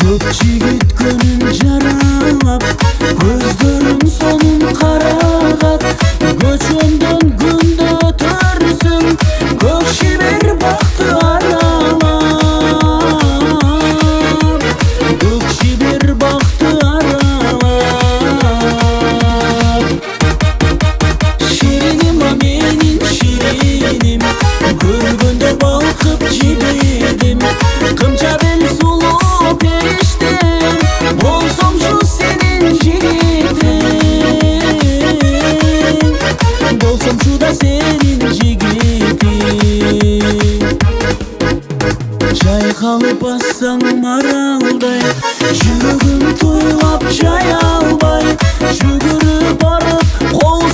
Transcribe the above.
Көп жігіт күнін жаралап, көздерің соның қарағат. Көшемден күнді өтерсің, көк шебер бақты аралап. Көк шебер бақты аралап. Шириnim а менің шириnim, көргенде балқып жібедім. Қымша бел сұлу періштем, болсамшы сенің жігітің. Болсамшы да сенің жігітің. Жайқалып бассаң маралдай, жүрегім тойлап жай албай, жүгіріп барып қол